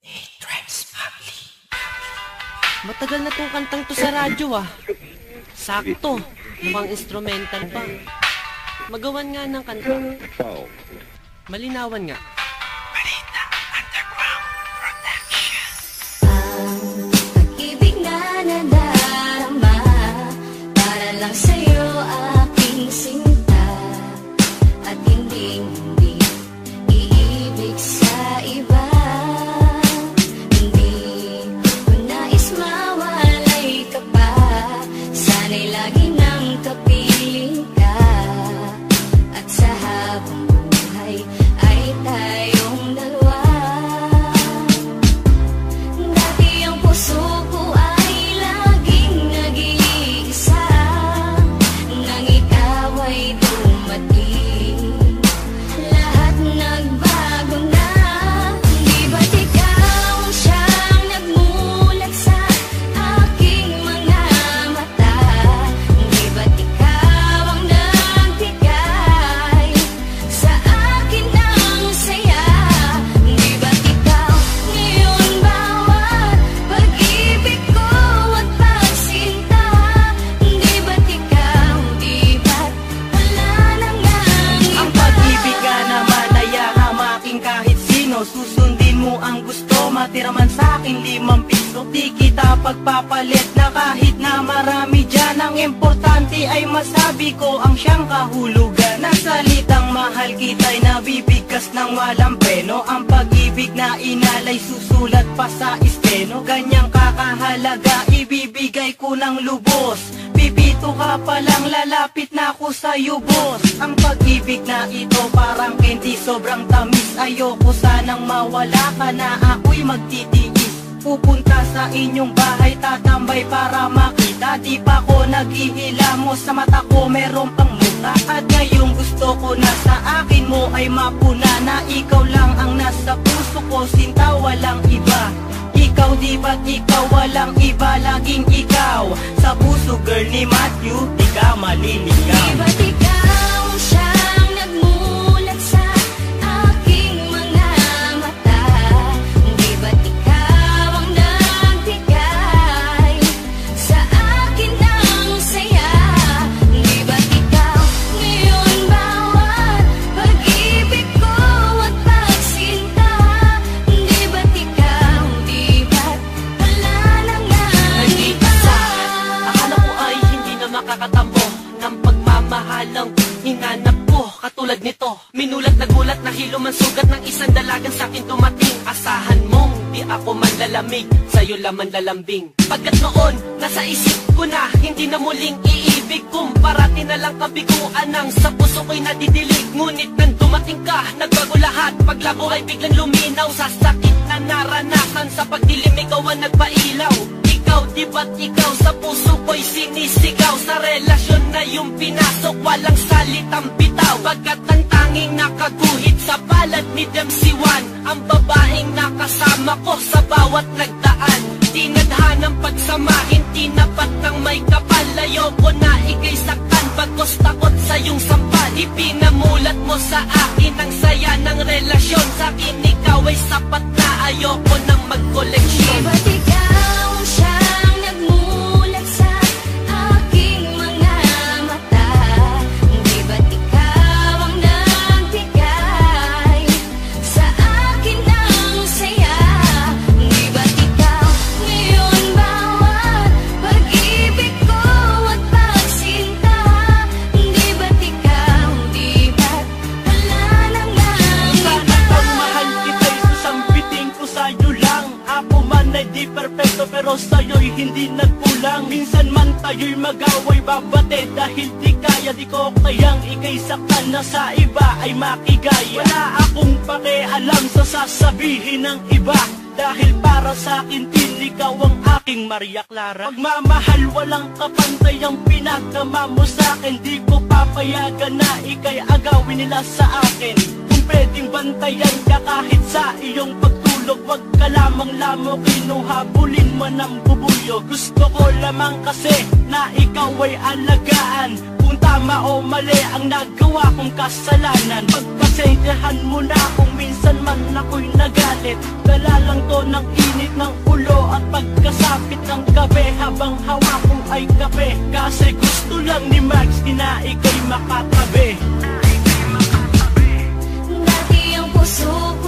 A-Tribes Family. Matagal na tong kantang to sa radyo ah. Sakto, mukhang instrumental pa. Magawan nga ng kanta. Malinawan nga. Balita Underground Production. Ang pag-ibig na nadarama para lang sa'yo aking sinta, at hindi iibig sa iba. Hindi ko nais mawalay ka pa, sana'y lagi nang kapiling ka, at sa habang buhay ay tayong dalawa. Dati ang puso ko ay laging nag-iisa, nang ikaw ay dumating, lahat nagbago na. Di ba't ikaw siyang nagmulat sa aking mga mata? Di ba't ikaw ang nagbigay sa akin ng saya? Di ba't ikaw ngayon bawat pag-ibig ko at pagsinta? Di ba't ikaw, di ba't wala na ngang Ang iba? pag-ibig ka naman ay hamaking kahit sino. Susundin mo ang gusto, matira man sa'kin 5 piso. Di kita pagpapalit na kahit na marami dyan. Ang importante ay masabi ko ang siyang kahulugan. Nasalitang mahal kita'y nabibigkas ng walang preno. Ang pag-ibig na inalay susulat pa sa esteno. Ganyang kakahalaga ibibigay ko ng lubos. Pipito ka palang lalapit na ako sa'yo, boss. Ang pag-ibig na ito parang candy, sobrang tamis. Ayoko sanang mawala ka na, ako'y magtitiis. Pupunta sa inyong bahay, tatambay para makita. Di pa ko naghihilamos, sa mata ko meron pang muta. At ngayong gusto ko na sa akin mo ay mapuna, na ikaw lang ang nasa puso ko, sinta walang iba. Ikaw di ba't ikaw walang iba, laging ikaw sa puso, girl ni Matthew, di ka maliligaw. Di ba't ikaw siyang nagmulat sa aking mga mata? Di ba't ikaw ang nagbigay sa akin ng saya? Di ba't ikaw ngayon bawat pag-ibig ko at pagsinta? Di ba't ikaw, di ba't wala na ngang iba? Akala ko ay hindi na makakatambo ng pagmamahalang hinanap ko. Katulad nito, minulat na gulat, nahilo man sugat ng isang dalagang sa'kin dumating. Asahan mong di ako manlalamig, sa'yo laman lalambing. Pagkat noon, nasa isip ko na hindi na muling iibig kong parati na lang kabiguan ng sa puso ko'y nadidilig. Ngunit nang dumating ka, nagbago lahat. Paglabo ay biglang luminaw sa sakit na naranasan. Sa pagdilim ikaw ang nagpailaw. Ikaw, di ba't ikaw sa puso ko'y sinisigaw? Sa relasyon na yung pinasok, walang salitang bitaw. Bagat ang tanging nakaguhit sa palad ni Demsiwan, ang babaeng nakasama ko sa bawat nagdaan. Tinadhanang pagsamahin, tinapat ng may kapal. Ayoko na ikay saktan, bagos takot sa iyong sampal. Ipinamulat mo sa akin ang saya ng relasyon. Sa akin ikaw ay sapat na, ayoko nang Di mag-koleksyon. ba't ikaw siyang nagmulat sa aking mga mata? Di ba't ikaw ang nagbigay sa akin ng saya? Di ba't ikaw ngayon bawat pag-ibig ko at pagsinta? Di ba't ikaw, di ba't wala na ngang Sana iba? kang mahal kita'y susambiting ko sa'yo lang. Ako man ay di perfecto pero sa'yo'y hindi nagkulang. Minsan man tayo'y mag-away, babate dahil di kaya. Di ko kayang ikay saktan na sa iba ay makigaya. Wala akong pakialam sa sasabihin ng iba, dahil para sa'kin din ikaw ang aking Maria Clara. Pagmamahal walang kapantay ang pinagdama mo sa'kin. Di ko papayagan na ikay agawin nila sa akin. Kung pwedeng bantayan ka kahit sa iyong pagtulog, wag ka lamang lamok, kinuhabulin mo ng bubuyo. Gusto ko lamang kasi na ikaw ay alagaan. Kung kung tama o mali ang nagawa kong kasalanan. Pagpasensyahan mo na kung minsan man ako'y nagalit. Dala lang to ng init ng ulo at pagkasapit ng gabi, habang hawak ko ay kape. Kasi gusto lang ni Max na ika'y makatabi. Dati ang puso